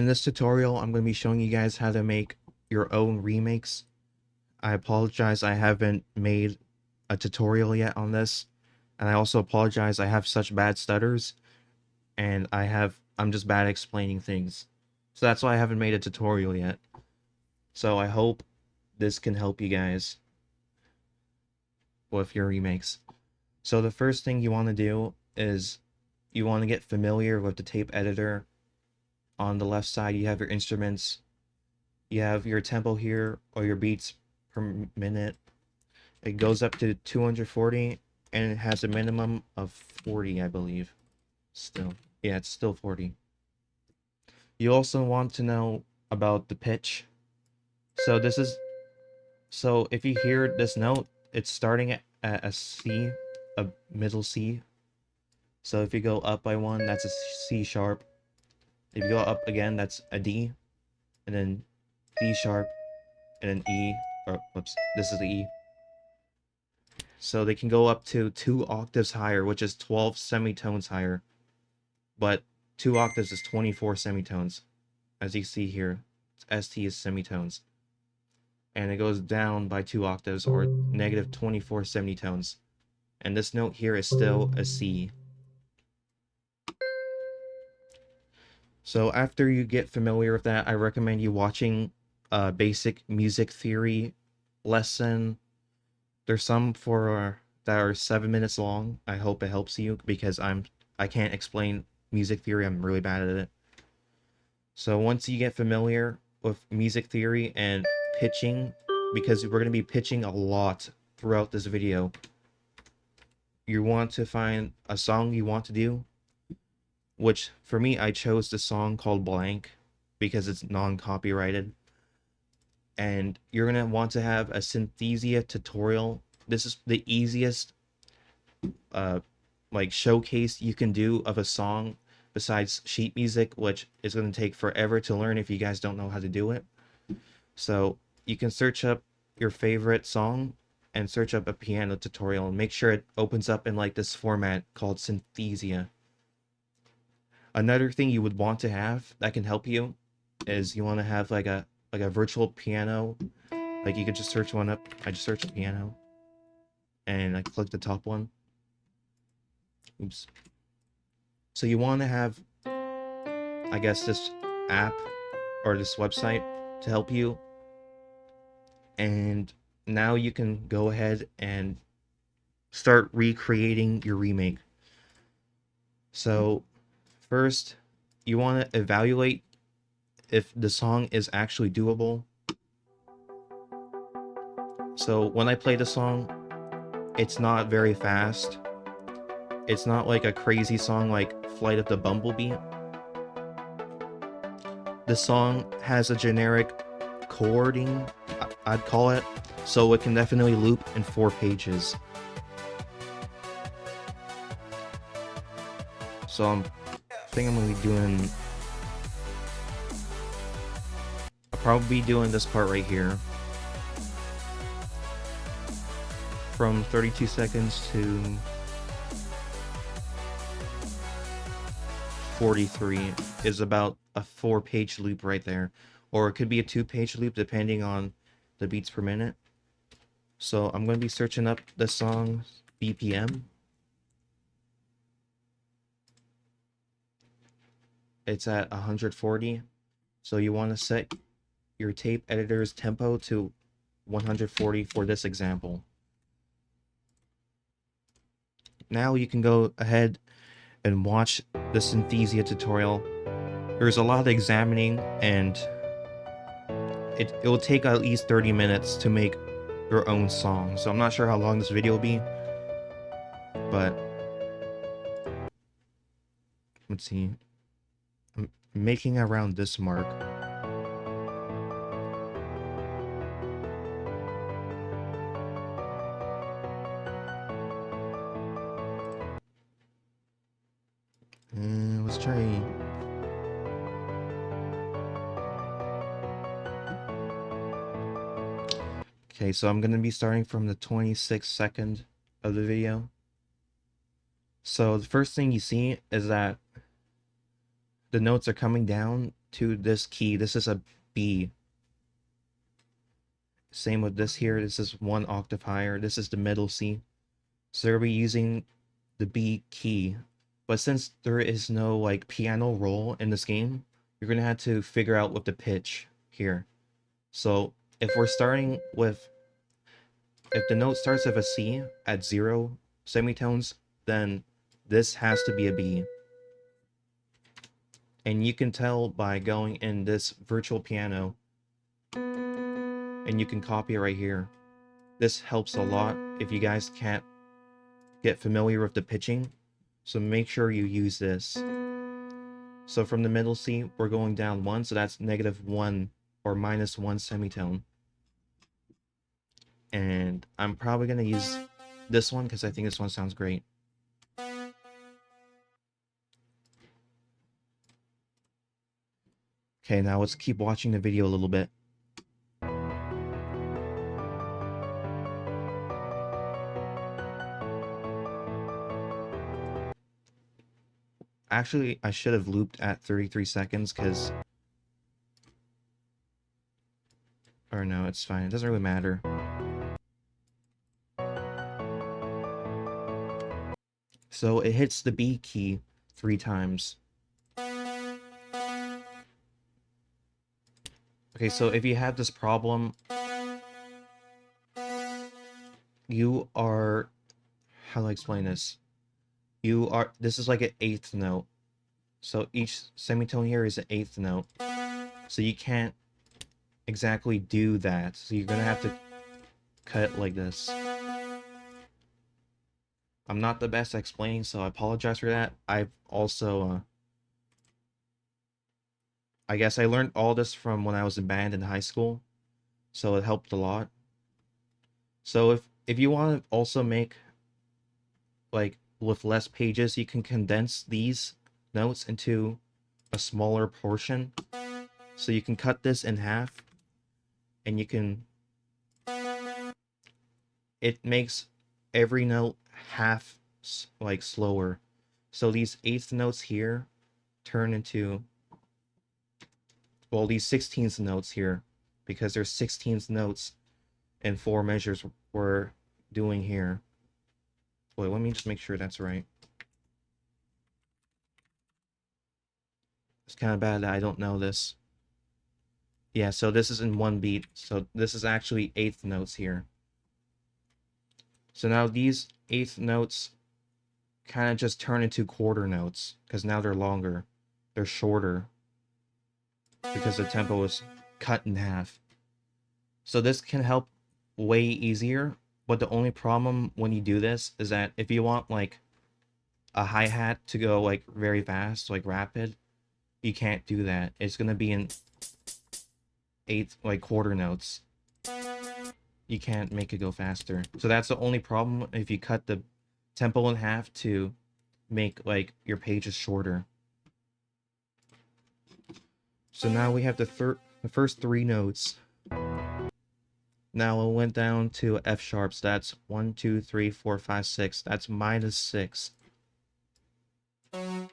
In this tutorial, I'm going to be showing you guys how to make your own remakes. I apologize I haven't made a tutorial yet on this, and I also apologize I have such bad stutters, and I'm just bad at explaining things. So that's why I haven't made a tutorial yet. So I hope this can help you guys with your remakes. So the first thing you want to do is you want to get familiar with the tape editor. On the left side, you have your instruments. You have your tempo here, or your beats per minute. It goes up to 240, and it has a minimum of 40, I believe. Still. Yeah, it's still 40. You also want to know about the pitch. So if you hear this note, it's starting at a C, a middle C. So if you go up by one, that's a C sharp. If you go up again, that's a D, and then D sharp, and then E, or whoops, this is the E. So they can go up to 2 octaves higher, which is 12 semitones higher. But 2 octaves is 24 semitones. As you see here, ST is semitones. And it goes down by 2 octaves, or negative 24 semitones. And this note here is still a C. So after you get familiar with that, I recommend you watching a basic music theory lesson. There's some that are 7 minutes long. I hope it helps you, because I can't explain music theory. I'm really bad at it. So once you get familiar with music theory and pitching, because we're going to be pitching a lot throughout this video, you want to find a song you want to do, which for me, I chose the song called Blank because it's non-copyrighted. And you're going to want to have a Synthesia tutorial. This is the easiest like showcase you can do of a song besides sheet music, which is going to take forever to learn if you guys don't know how to do it. So you can search up your favorite song and search up a piano tutorial, and make sure it opens up in like this format called Synthesia. Another thing you would want to have that can help you is you want to have like a virtual piano. Like you could just search one up. I just searched piano and I click the top one. Oops. So you want to have, I guess, this app or this website to help you. And now you can go ahead and start recreating your remake. So first, you want to evaluate if the song is actually doable. So when I play the song, it's not very fast. It's not like a crazy song like Flight of the Bumblebee. The song has a generic chording, I'd call it, so it can definitely loop in 4 pages. So I think I'm going to be doing... I'll probably be doing this part right here. From 32 seconds to 43 is about a 4-page loop right there. Or it could be a 2-page loop depending on the beats per minute. So I'm going to be searching up the song BPM. It's at 140. So you want to set your tape editor's tempo to 140 for this example. Now you can go ahead and watch the Synthesia tutorial. There's a lot of examining, and it will take at least 30 minutes to make your own song. So I'm not sure how long this video will be, but let's see. I'm making around this mark. Let's try. Okay, so I'm going to be starting from the 26th second of the video. So the first thing you see is that the notes are coming down to this key. This is a B. Same with this here. This is 1 octave higher. This is the middle C. So we'll be using the B key. But since there is no like piano roll in this game, you're gonna have to figure out with the pitch here. So if we're starting with, if the note starts with a C at 0 semitones, then this has to be a B. And you can tell by going in this virtual piano, and you can copy it right here. This helps a lot if you guys can't get familiar with the pitching, so make sure you use this. So from the middle C, we're going down 1, so that's -1 or -1 semitone. And I'm probably going to use this one because I think this one sounds great. Okay, now let's keep watching the video a little bit. Actually, I should have looped at 33 seconds because... Or no, it's fine. It doesn't really matter. So it hits the B key 3 times. Okay, so if you have this problem, you are... How do I explain this? This is like an 8th note. So each semitone here is an 8th note. So you can't exactly do that. So you're gonna have to cut it like this. I'm not the best at explaining, so I apologize for that. I've also, I guess I learned all this from when I was in band in high school, so it helped a lot. So if you want to also make, like, with less pages, you can condense these notes into a smaller portion. So you can cut this in half, and you can... It makes every note half, like, slower. So these 8th notes here turn into... Well, these 16th notes here, because there's 16th notes and 4 measures we're doing here. Wait, let me just make sure that's right. It's kind of bad that I don't know this. Yeah, so this is in 1 beat. So this is actually 8th notes here. So now these 8th notes kind of just turn into quarter notes, because now they're longer. They're shorter, because the tempo is cut in half. So this can help way easier, but the only problem when you do this is that if you want like a hi-hat to go like very fast, like rapid, you can't do that. It's gonna be in 8 like quarter notes. You can't make it go faster. So that's the only problem if you cut the tempo in half to make like your pages shorter. So now we have the first 3 notes. Now it went down to F sharps. That's 1, 2, 3, 4, 5, 6. That's -6. And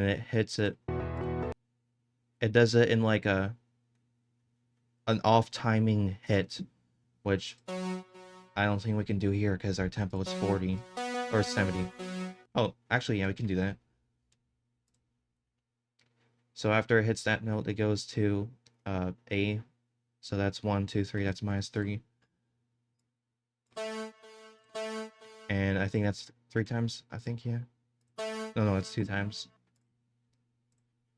it hits it. It does it in like an off timing hit, which I don't think we can do here because our tempo is 40 or 70. Oh, actually, yeah, we can do that. So after it hits that note, it goes to A. So that's 1, 2, 3. That's -3. And I think that's 3 times. I think, yeah. No, it's 2 times.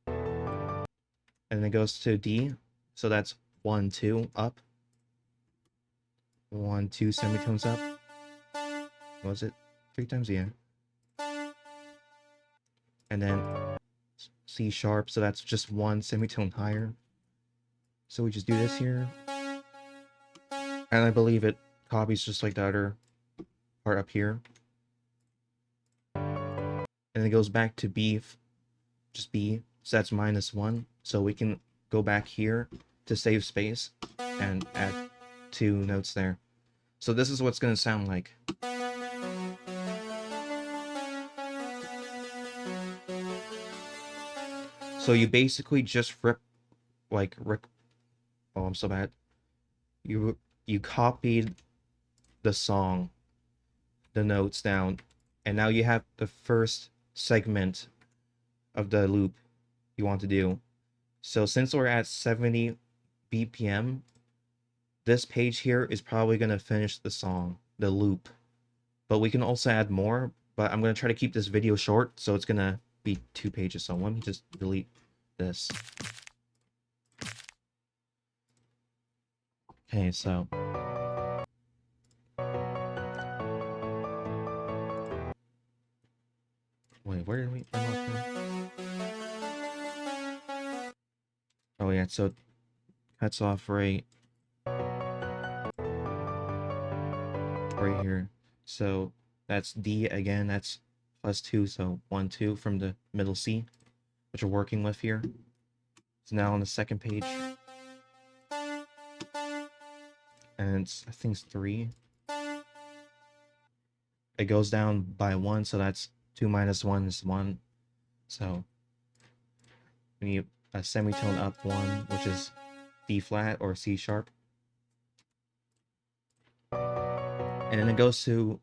And then it goes to D. So that's 1, 2 up. 1, 2 semitones up. Was it 3 times? Yeah. And then C sharp. So that's just 1 semitone higher. So we just do this here. And I believe it copies just like the other part up here. And it goes back to B, just B. So that's -1. So we can go back here to save space and add 2 notes there. So this is what's going to sound like. So So you basically just rip, oh, I'm so bad. You copied the song, the notes down, and now you have the first segment of the loop you want to do. So since we're at 70 BPM, this page here is probably going to finish the song, the loop. But we can also add more, but I'm going to try to keep this video short, so it's going to be 2 pages. So let me just delete this. Okay, so wait, where did we Oh yeah, so cuts off right here. So that's D again, that's +2, so 1 2 from the middle C, which we're working with here. So now on the second page, and I think it's 3. It goes down by 1, so that's 2 minus 1 is 1. So we need a semitone up 1, which is D flat or C sharp. And then it goes to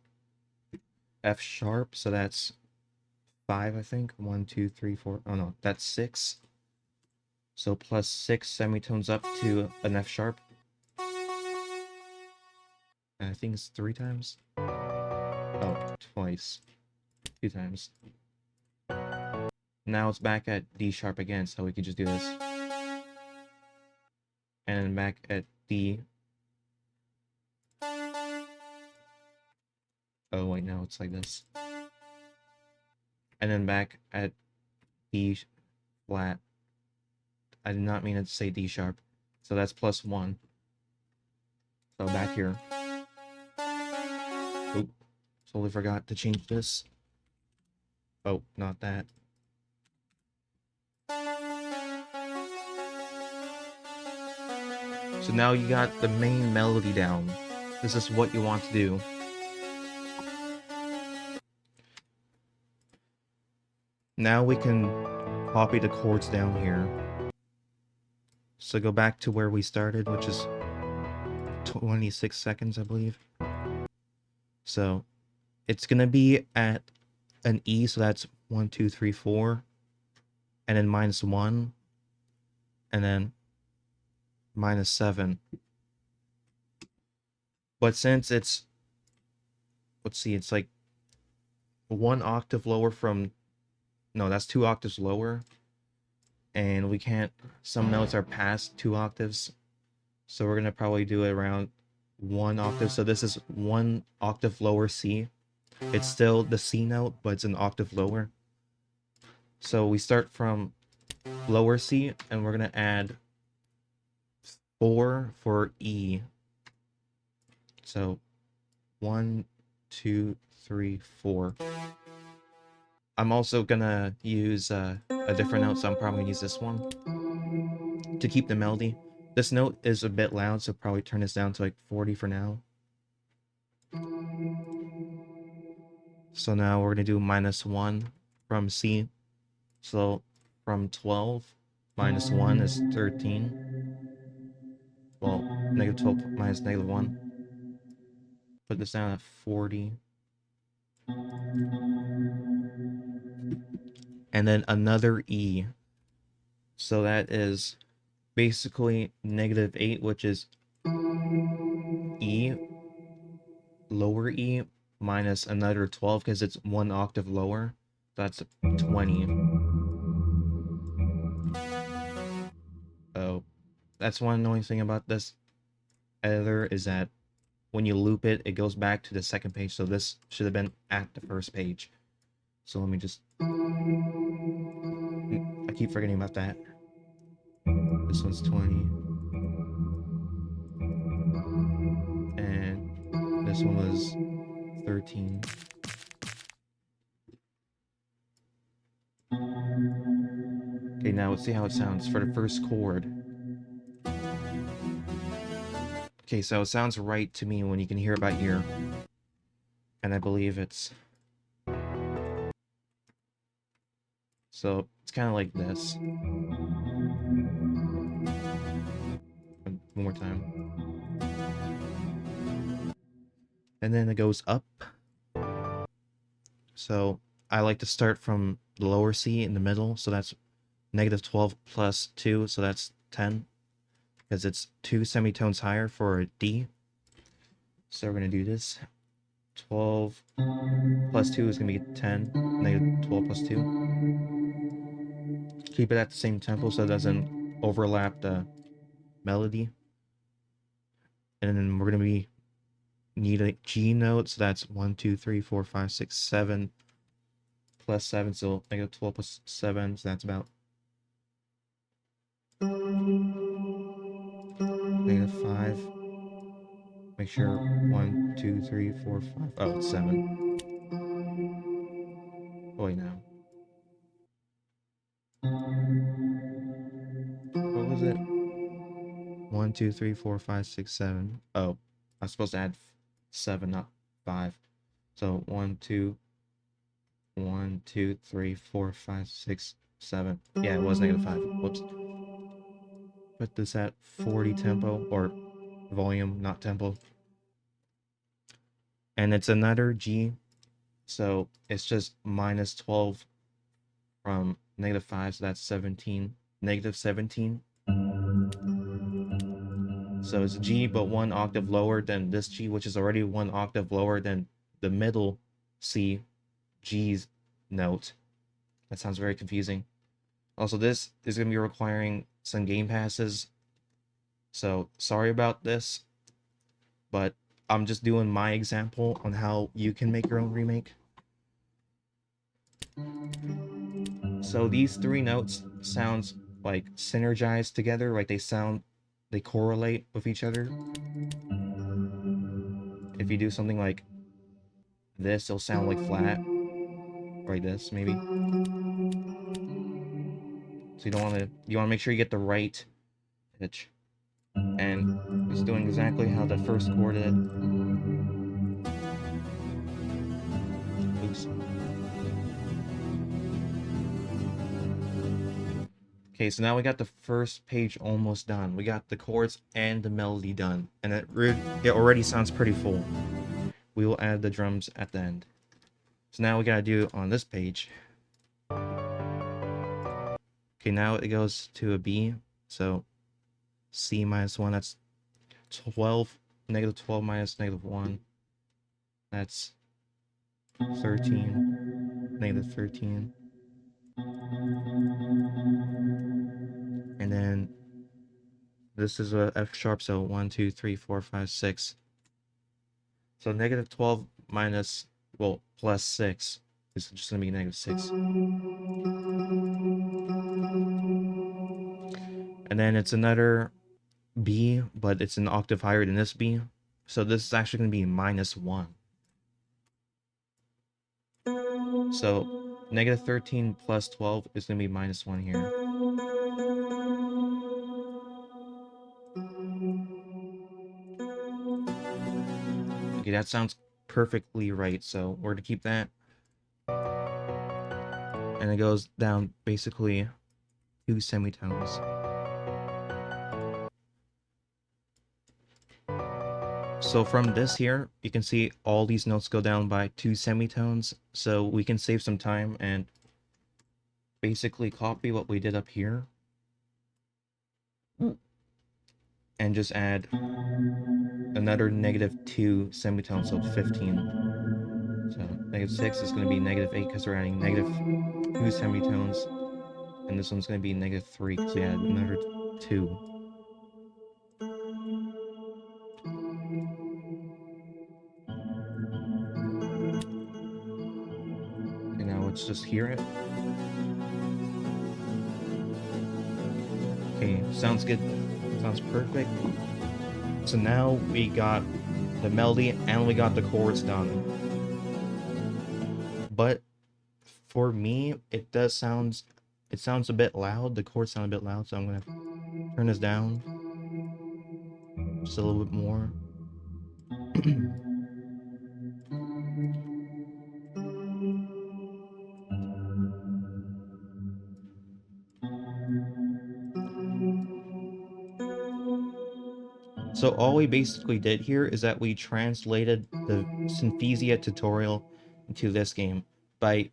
F sharp, so that's 5, I think. 1 2 3 4. Oh no, that's 6. So plus 6 semitones up to an F sharp. And I think it's 3 times. Oh, twice. 2 times. Now it's back at D sharp again, so we can just do this. And then back at D. Oh wait, no, it's like this. And then back at D flat. I did not mean to say D sharp. So that's plus 1. So back here. Oop. Totally forgot to change this. Oh, not that. So now you got the main melody down. This is what you want to do. Now we can copy the chords down here. So go back to where we started, which is 26 seconds, I believe. So it's gonna be at an E, so that's 1 2 3 4, and then -1, and then -7. But since it's, let's see, it's like 1 octave lower from, no, that's 2 octaves lower, and we can't, some notes are past 2 octaves, so we're gonna probably do it around 1 octave. So this is 1 octave lower C. It's still the C note, but it's an octave lower. So we start from lower C, and we're gonna add 4 for E. So 1 2 3 4. I'm also gonna use a different note, so I'm probably gonna use this one to keep the melody. This note is a bit loud, so probably turn this down to like 40 for now. So now we're gonna do -1 from C. So from 12, -1 is 13. Well, -12 minus -1. Put this down at 40. And then another E. So that is basically -8, which is E, lower E, minus another 12, because it's 1 octave lower. That's 20. Oh, that's one annoying thing about this editor, is that when you loop it, it goes back to the second page. So this should have been at the first page. So let me just, I keep forgetting about that. This one's 20. And this one was 13. Okay, now let's see how it sounds for the first chord. Okay, so it sounds right to me when you can hear it by ear. And I believe it's So it's kind of like this. One more time. And then it goes up. So I like to start from the lower C in the middle. So that's -12 plus 2. So that's 10. Because it's 2 semitones higher for a D. So we're going to do this. 12 plus 2 is going to be 10. -12 plus 2. Keep it at the same tempo so it doesn't overlap the melody. And then we're going to need a G note. So that's 1, 2, 3, 4, 5, 6, 7 plus 7. So -12 plus 7. So that's about -5. Make sure 1, 2, 3, 4, 5. Oh, it's 7. Oh, wait, now. What was it? 1, 2, 3, 4, 5, 6, 7. Oh, I'm supposed to add 7, not 5. So 1, 2, 1, 2, 3, 4, 5, 6, 7. Yeah, it was -5. Whoops. Put this at 40 tempo, or volume, not tempo. And it's another G, so it's just -12 from -5, so that's 17. -17. So it's G, but 1 octave lower than this G, which is already 1 octave lower than the middle C, G's note. That sounds very confusing. Also, this is going to be requiring some game passes. So sorry about this, but I'm just doing my example on how you can make your own remake. So these 3 notes sounds like synergized together, right? They correlate with each other. If you do something like this, it'll sound like flat, like this maybe. So you want to make sure you get the right pitch. And it's doing exactly how the first chord did. Oops. Okay, so now we got the first page almost done. We got the chords and the melody done, and it already sounds pretty full. We will add the drums at the end. So now we gotta do on this page. Okay, now it goes to a B, so C -1, that's 12, -12 minus -1, that's 13, -13. And then this is a F sharp, so 1, 2, 3, 4, 5, 6. So -12 minus, well, plus 6 is just going to be -6. And then it's another B, but it's an octave higher than this B. So this is actually going to be -1. So -13 plus 12 is going to be -1 here. Okay, that sounds perfectly right. So we're to keep that. And it goes down basically 2 semitones. So from this here, you can see all these notes go down by 2 semitones. So we can save some time and basically copy what we did up here. And just add another -2 semitones, so 15. So -6 is going to be -8 because we're adding -2 semitones. And this one's going to be -3 because we add another 2. Okay, now let's just hear it. Okay, sounds good. Sounds perfect. So now we got the melody and we got the chords done. But for me, it sounds a bit loud. The chords sound a bit loud, so I'm gonna turn this down just a little bit more. So all we basically did here is that we translated the Synthesia tutorial into this game by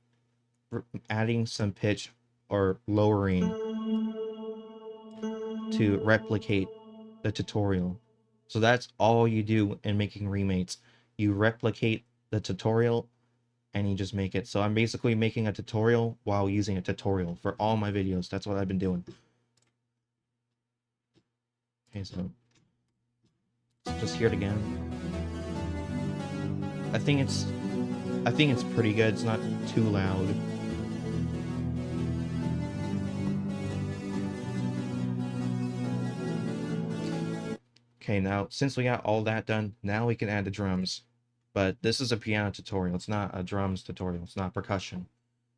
adding some pitch or lowering to replicate the tutorial. So that's all you do in making remakes. You replicate the tutorial and you just make it. So I'm basically making a tutorial while using a tutorial for all my videos. That's what I've been doing. Okay, so let's just hear it again. I think it's pretty good. It's not too loud. Okay, now since we got all that done, now we can add the drums. But this is a piano tutorial. It's not a drums tutorial. It's not percussion.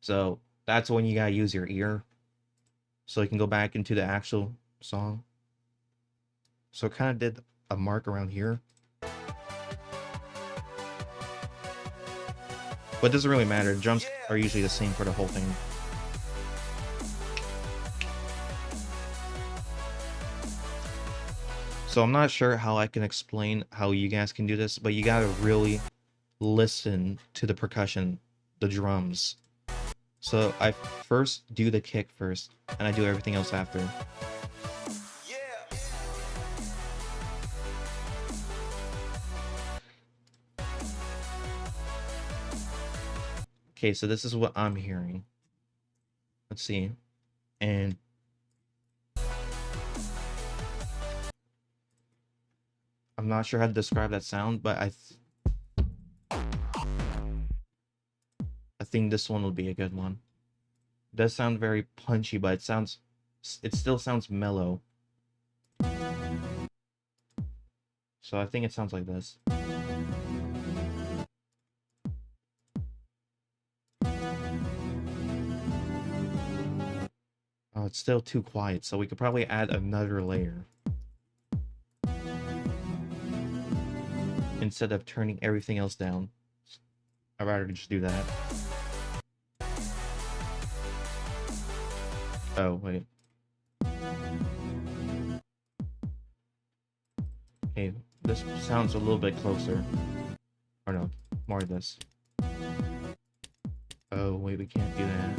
So that's when you gotta use your ear. So you can go back into the actual song. So it kind of did a mark around here. But it doesn't really matter. The drums are usually the same for the whole thing. So I'm not sure how I can explain how you guys can do this, but you gotta really listen to the percussion, the drums. So I first do the kick first, and I do everything else after. Okay, so this is what I'm hearing. Let's see. And I'm not sure how to describe that sound, but I think this one will be a good one. It does sound very punchy, but it still sounds mellow. So I think it sounds like this. Oh, it's still too quiet, so we could probably add another layer. Instead of turning everything else down. I'd rather just do that. Oh, wait. Okay, this sounds a little bit closer. Or no, more of this. Oh, wait, we can't do that.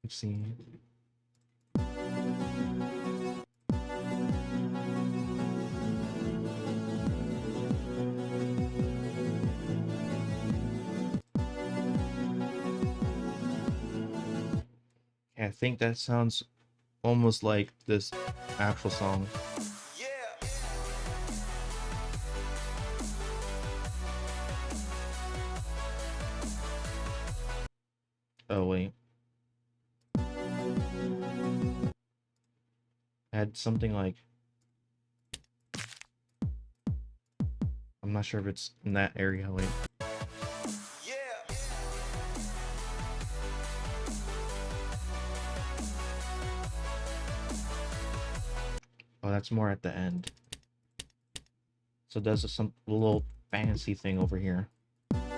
Let's see. I think that sounds almost like this actual song. Oh, wait. Add something like... I'm not sure if it's in that area. Wait. Oh, that's more at the end. So it does some little fancy thing over here. Let's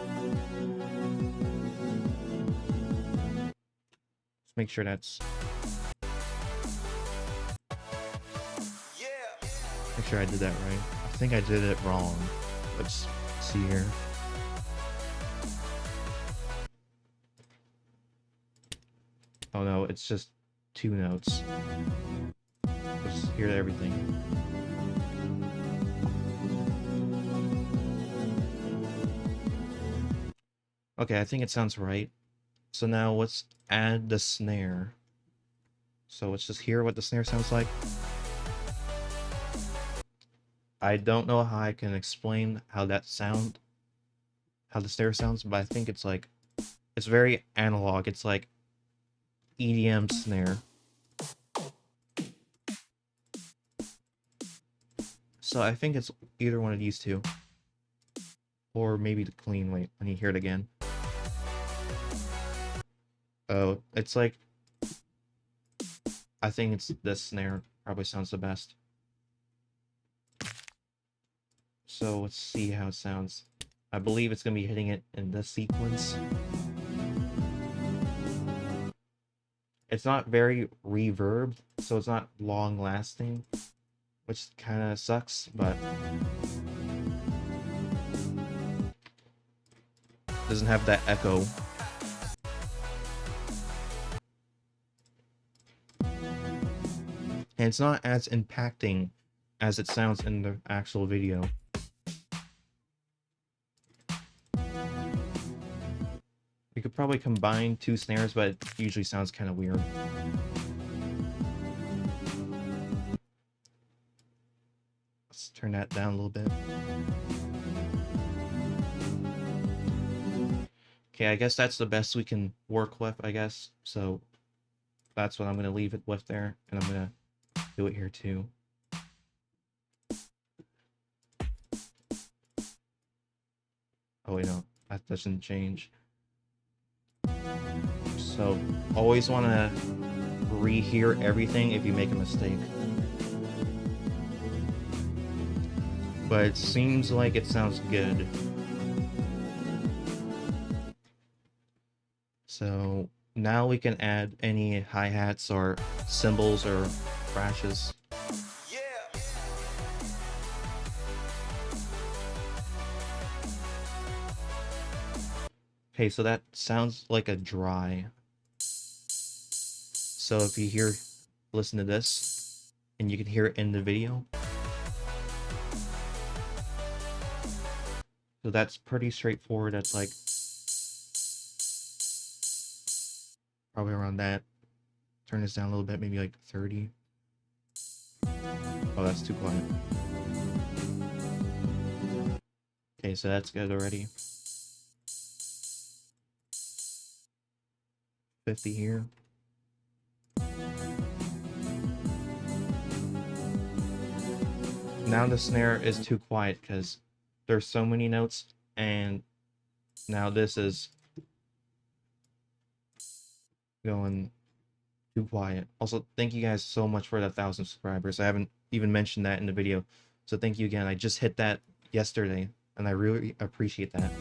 make sure that's... Make sure I did that right. I think I did it wrong. Let's see here. Oh no, it's just 2 notes. Just hear everything. Okay, I think it sounds right. So now let's add the snare. So let's just hear what the snare sounds like. I don't know how I can explain how the snare sounds, but I think it's like, it's very analog. It's like EDM snare. So I think it's either one of these two. Or maybe the clean. Wait, I need to hear it again. Oh, it's like... I think it's this snare probably sounds the best. So let's see how it sounds. I believe it's going to be hitting it in this sequence. It's not very reverb, so it's not long lasting, which kind of sucks, but doesn't have that echo. And it's not as impacting as it sounds in the actual video. You could probably combine two snares, but it usually sounds kind of weird. Let's turn that down a little bit. Okay, I guess that's the best we can work with, I guess. So that's what I'm going to leave it with there, and I'm going to do it here too. Oh wait, no, that doesn't change. So always want to rehear everything if you make a mistake. But it seems like it sounds good. So now we can add any hi-hats or cymbals or crashes. Okay, so that sounds like a dry. So if you listen to this, and you can hear it in the video. So that's pretty straightforward. That's like probably around that. Turn this down a little bit, maybe like 30. Oh, that's too quiet. Okay, so that's good already. 50 here. Now the snare is too quiet because there's so many notes, and now this is going too quiet. Also, thank you guys so much for the 1,000 subscribers. I haven't even mentioned that in the video, so thank you again. I just hit that yesterday, and I really appreciate that.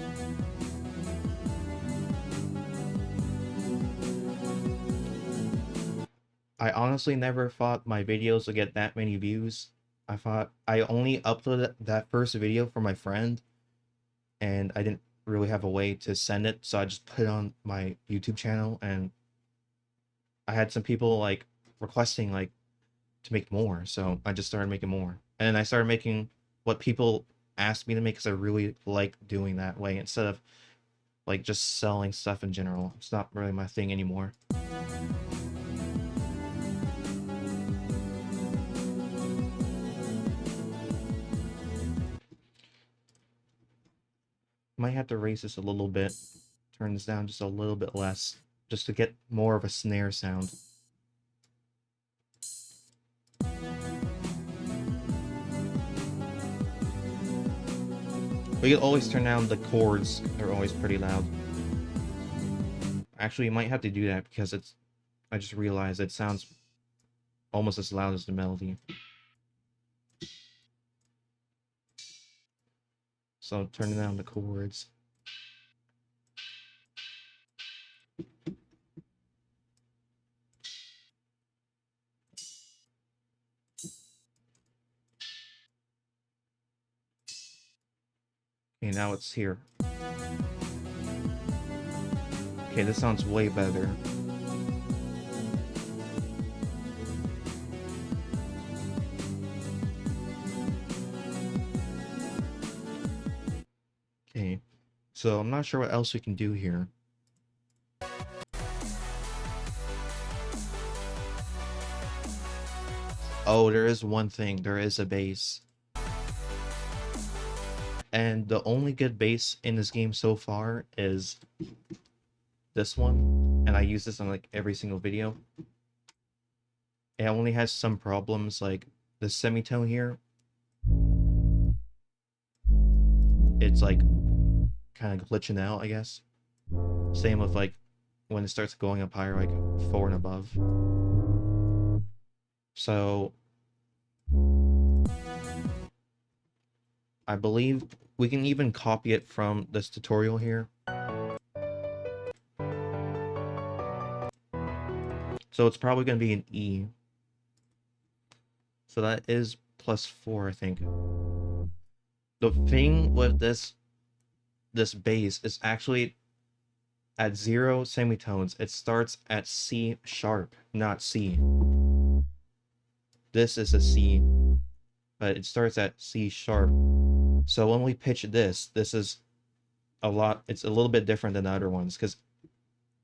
I honestly never thought my videos would get that many views. I thought I only uploaded that first video for my friend, and I didn't really have a way to send it, so I just put it on my YouTube channel, and I had some people like requesting like to make more, so I just started making more. And then I started making what people asked me to make because I really like doing that way instead of like just selling stuff in general. It's not really my thing anymore. Might have to raise this a little bit, turn this down just a little bit less, just to get more of a snare sound. We can always turn down the chords, they're always pretty loud. Actually, you might have to do that because I just realized it sounds almost as loud as the melody. So turning down the chords. Okay, now it's here. Okay, this sounds way better. Okay, so I'm not sure what else we can do here. Oh, there is one thing. There is a bass. And the only good bass in this game so far is this one. And I use this on like every single video. It only has some problems, like the semitone here. It's like kind of glitching out, I guess. Same with like when it starts going up higher, like 4 and above. So I believe we can even copy it from this tutorial here. So it's probably going to be an E. So that is +4, I think. The thing with this bass is actually at 0 semitones, it starts at C sharp, not C. This is a C, but it starts at C sharp. So when we pitch this is it's a little bit different than the other ones, because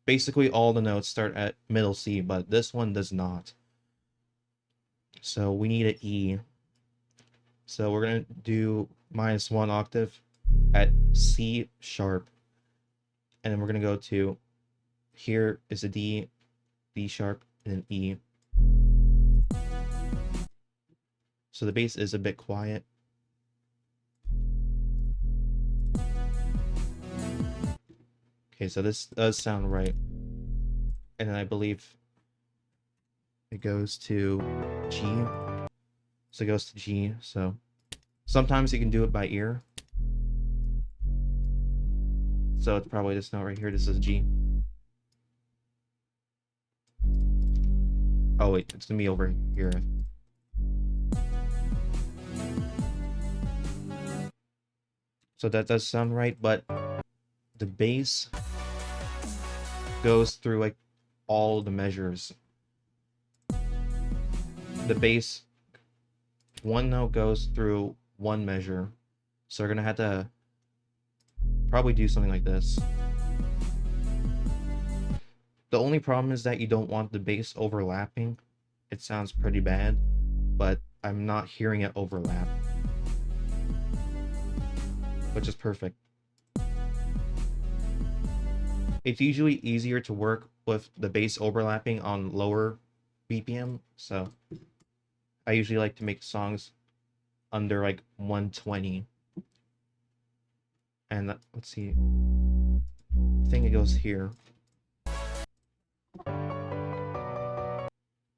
basically all the notes start at middle C, but this one does not. So we need an E. So we're going to do -1 octave at C sharp. And then we're going to go to, here is a D, B sharp, and an E. So the bass is a bit quiet. Okay, so this does sound right. And then I believe it goes to G. So it goes to G. So sometimes you can do it by ear. So it's probably this note right here. This is G. Oh wait, it's gonna be over here. So that does sound right, but the bass goes through like all the measures. The bass, one note goes through one measure. So we're gonna have to probably do something like this. The only problem is that you don't want the bass overlapping. It sounds pretty bad, but I'm not hearing it overlap, which is perfect. It's usually easier to work with the bass overlapping on lower BPM, so I usually like to make songs under like 120. And let's see, I think it goes here.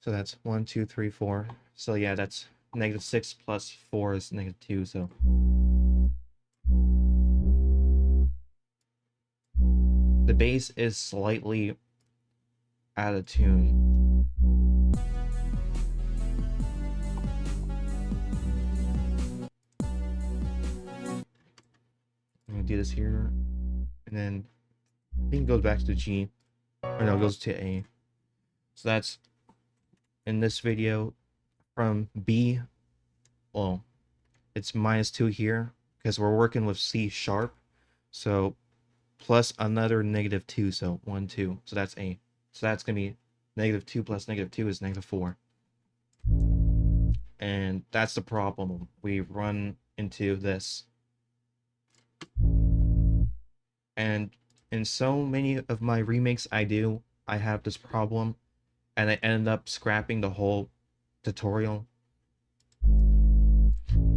So that's 1, 2, 3, 4. So yeah, that's -6 plus 4 is -2. So the bass is slightly out of tune. I'm gonna do this here, and then I think it goes back to G, or no, it goes to A. So that's in this video from B. Well, it's -2 here because we're working with C sharp, so plus another -2, so 1, 2, so that's A. So that's gonna be -2 plus -2 is -4. And that's the problem. We run into this. And in so many of my remakes I have this problem, and I ended up scrapping the whole tutorial.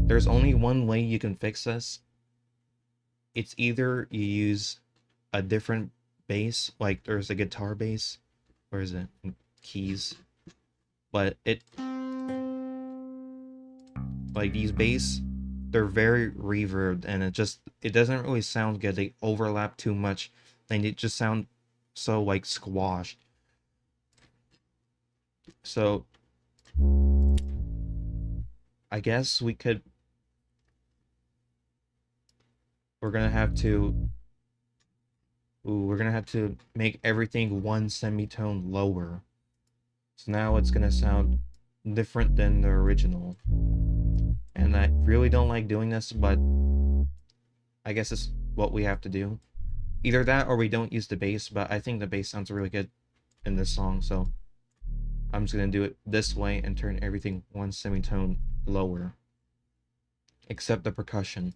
There's only one way you can fix this. It's either you use a different bass, like there's a guitar bass, where is it? Keys. But like these bass, they're very reverbed, and it doesn't really sound good. They overlap too much, and it just sound so like squashed. So I guess we're gonna have to make everything 1 semitone lower. So now it's gonna sound different than the original. And I really don't like doing this, but I guess it's what we have to do. Either that or we don't use the bass, but I think the bass sounds really good in this song, so I'm just gonna do it this way and turn everything 1 semitone lower. Except the percussion.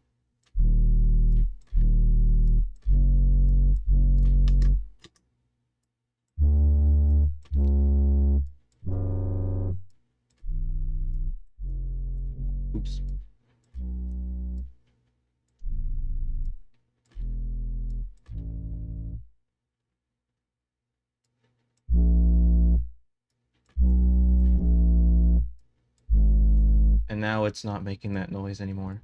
Oops. And now it's not making that noise anymore.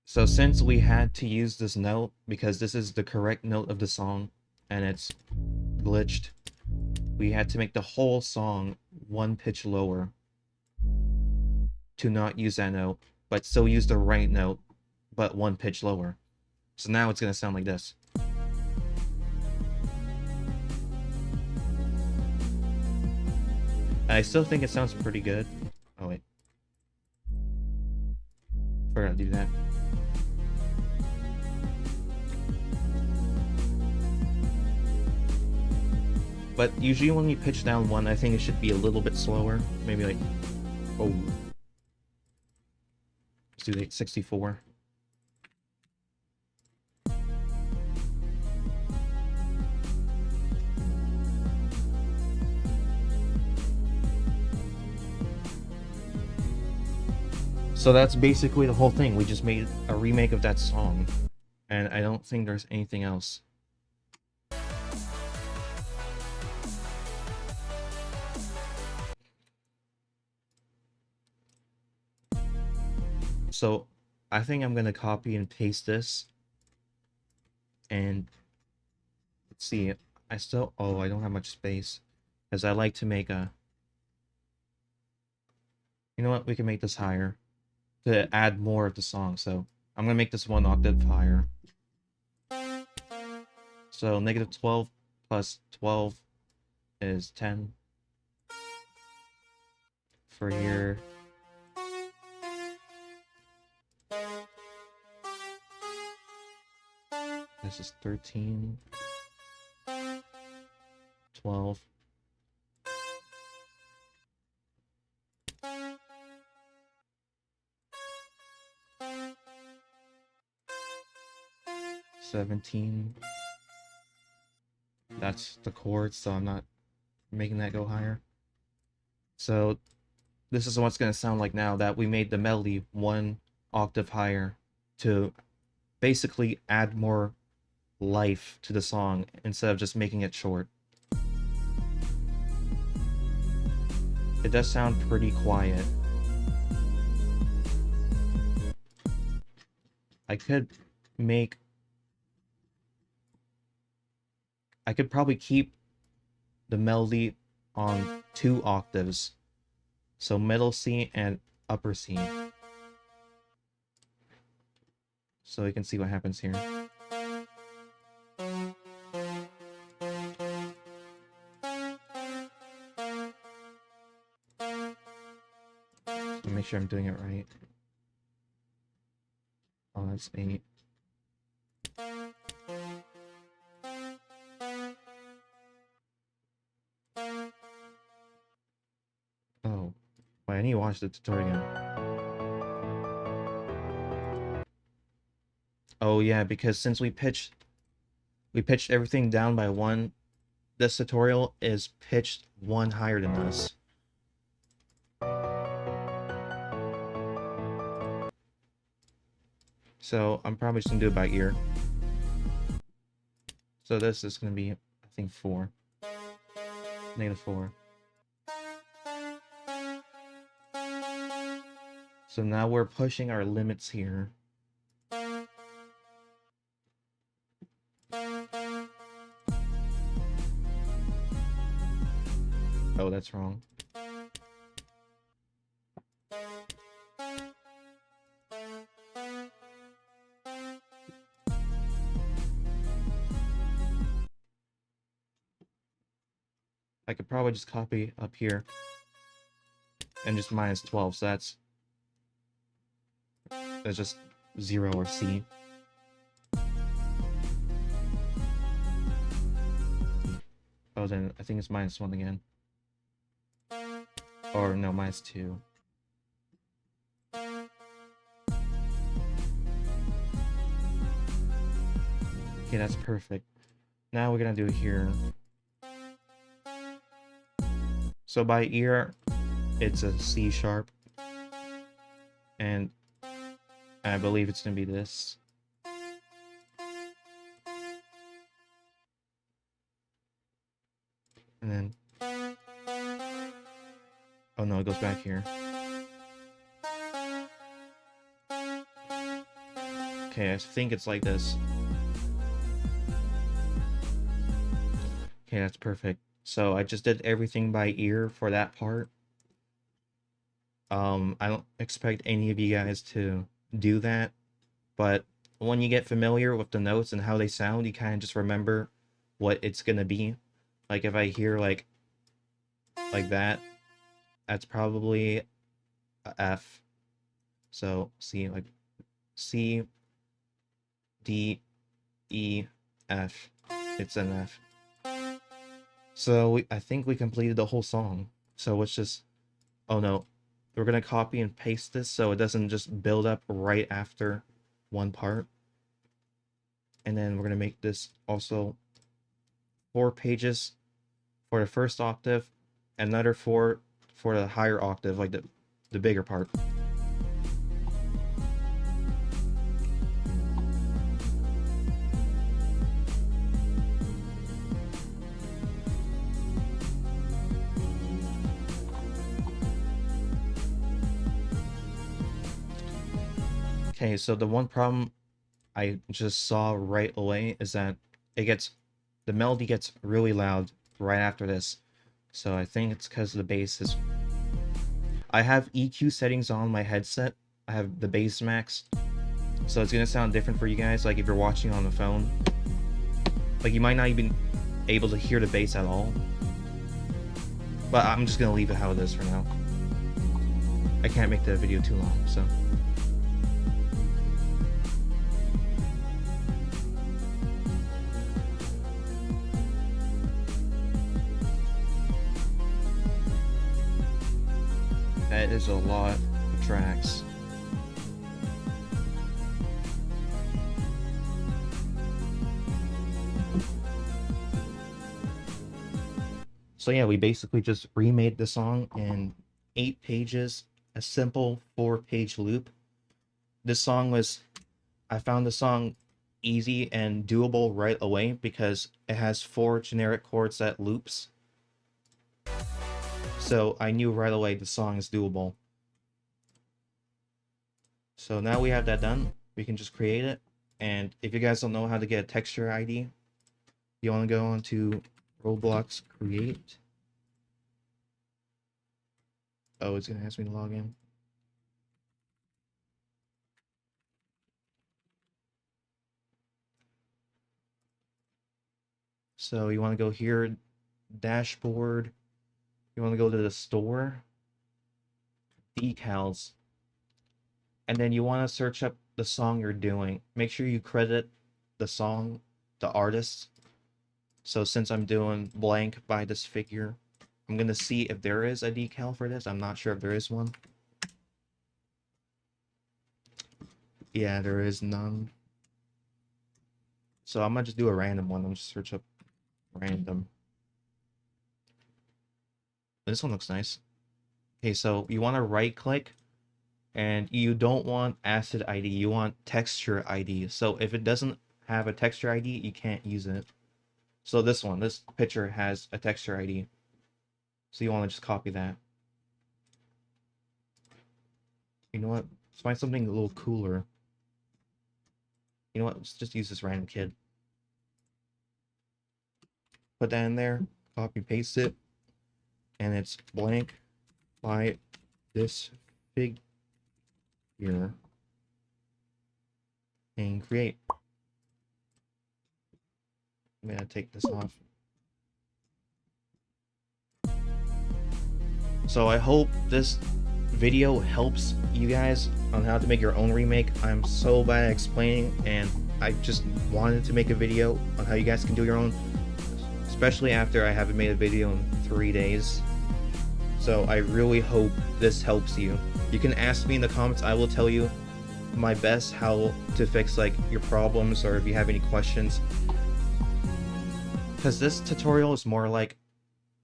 So since we had to use this note, because this is the correct note of the song, and it's glitched. We had to make the whole song one pitch lower to not use that note, but still use the right note, but one pitch lower. So now it's gonna sound like this. I still think it sounds pretty good. Oh wait. Forgot to do that. But usually when you pitch down one, I think it should be a little bit slower. Maybe like, oh. Let's do 864. So that's basically the whole thing. We just made a remake of that song. And I don't think there's anything else. So I think I'm gonna copy and paste this. And let's see. I don't have much space. Because I like to make a... You know what? We can make this higher to add more of the song. So I'm gonna make this 1 octave higher. So -12 plus 12 is 10. For here. This is 13. 12. $17. That's the chords, so I'm not making that go higher. So this is what's going to sound like now that we made the melody 1 octave higher to basically add more life to the song instead of just making it short. It does sound pretty quiet. I could probably keep the melody on 2 octaves. So middle C and upper C. So you can see what happens here. So make sure I'm doing it right. Oh, that's 8. Oh, wait, I need to watch the tutorial again. Oh yeah, because since we pitched everything down by 1, this tutorial is pitched 1 higher than us. So I'm probably just gonna do it by ear. So this is gonna be, I think, 4. -4. So now we're pushing our limits here. Oh, that's wrong. I could probably just copy up here and just -12, so that's just 0 or C. Oh, then I think it's -1 again. Or no, -2. Okay, that's perfect. Now we're gonna do it here. So by ear, it's a C sharp. And I believe it's gonna be this. And then... Oh no, it goes back here. Okay, I think it's like this. Okay, that's perfect. So I just did everything by ear for that part. I don't expect any of you guys to do that, but when you get familiar with the notes and how they sound, you kind of just remember what it's gonna be. Like if I hear like that, that's probably a F. So C, like C, D, E, F. It's an F. So I think we completed the whole song. So let's just, oh no, we're gonna copy and paste this so it doesn't just build up right after one part. And then we're gonna make this also 4 pages for the first octave, another 4 for the higher octave, like the bigger part. Okay, so the one problem I just saw right away is that the melody gets really loud right after this. So I think it's because the bass is... I have EQ settings on my headset. I have the bass max. So it's gonna sound different for you guys, like if you're watching on the phone. Like you might not even able to hear the bass at all. But I'm just gonna leave it how it is for now. I can't make the video too long, so... That is a lot of tracks. So yeah, we basically just remade the song in 8 pages, a simple 4-page loop. This song was, I found the song easy and doable right away because it has 4 generic chords that loops. So I knew right away the song is doable. So now we have that done, we can just create it. And if you guys don't know how to get a texture ID, you want to go on to Roblox create. Oh, it's gonna ask me to log in. So you want to go here, dashboard. You want to go to the store, decals, and then you want to search up the song you're doing. Make sure you credit the song, the artist. So since I'm doing blank by this figure, I'm gonna see if there is a decal for this. I'm not sure if there is one. Yeah, there is none. So I'm gonna just do a random one. I'm just search up random. This one looks nice. Okay, so you want to right click, and you don't want acid ID, you want texture ID. So if it doesn't have a texture ID, you can't use it. So this picture has a texture ID. So you want to just copy that. You know what? Let's find something a little cooler. You know what? Let's just use this random kid. Put that in there, copy paste it, and it's blank by this figure. And create. I'm gonna take this off. So I hope this video helps you guys on how to make your own remake. I'm so bad at explaining, and I just wanted to make a video on how you guys can do your own, especially after I haven't made a video in 3 days. So I really hope this helps you. You can ask me in the comments, I will tell you my best how to fix like your problems, or if you have any questions. Because this tutorial is more like,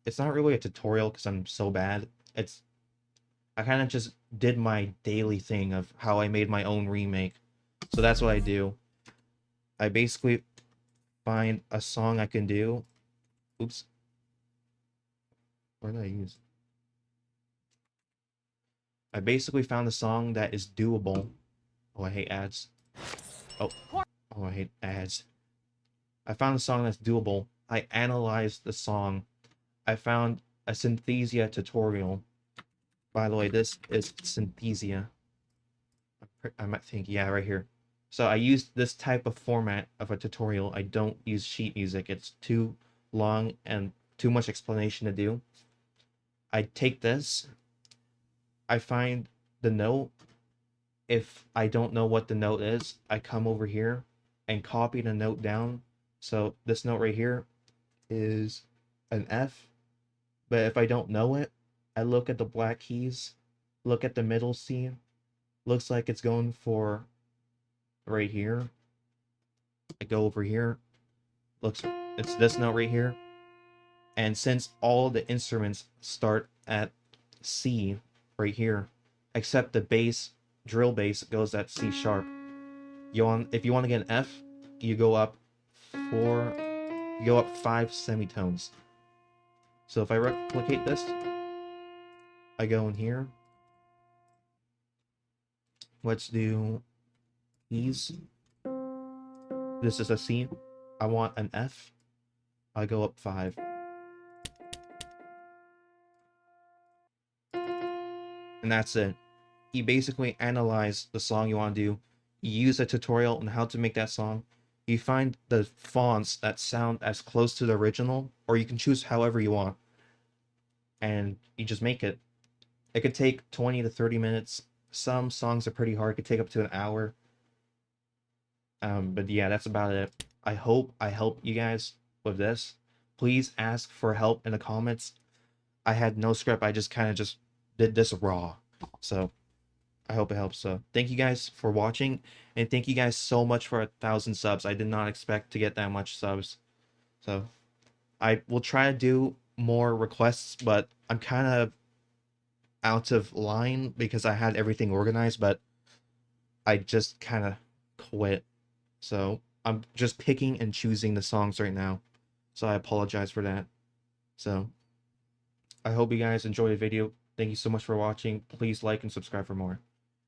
it's not really a tutorial because I'm so bad. I kind of just did my daily thing of how I made my own remake. So that's what I do. I basically find a song I can do. Oops. What did I use? I basically found a song that is doable. Oh, I hate ads. Oh, I hate ads. I found a song that's doable, I analyzed the song. I found a Synthesia tutorial. By the way, this is Synthesia. I might think, yeah, right here. So I used this type of format of a tutorial. I don't use sheet music. It's too long and too much explanation to do. I take this, I find the note. If I don't know what the note is, I come over here and copy the note down. So this note right here is an F, but if I don't know it, I look at the black keys, look at the middle C, looks like it's going for right here. I go over here, looks, it's this note right here. And since all the instruments start at C right here, except the bass, drill bass goes at C sharp. If you want to get an F, you go up you go up 5 semitones. So if I replicate this, I go in here. Let's do these. This is a C. I want an F. I go up 5. And that's it. You basically analyze the song you want to do. You use a tutorial on how to make that song. You find the fonts that sound as close to the original, or you can choose however you want. And you just make it. It could take 20 to 30 minutes. Some songs are pretty hard. It could take up to an hour. But yeah, that's about it. I hope I help you guys with this. Please ask for help in the comments. I had no script. I just kind of just did this raw. So I hope it helps. So thank you guys for watching, and thank you guys so much for 1,000 subs. I did not expect to get that much subs. So I will try to do more requests, but I'm kind of out of line because I had everything organized, but I just kind of quit. So I'm just picking and choosing the songs right now. So I apologize for that. So I hope you guys enjoy the video. Thank you so much for watching. Please like and subscribe for more.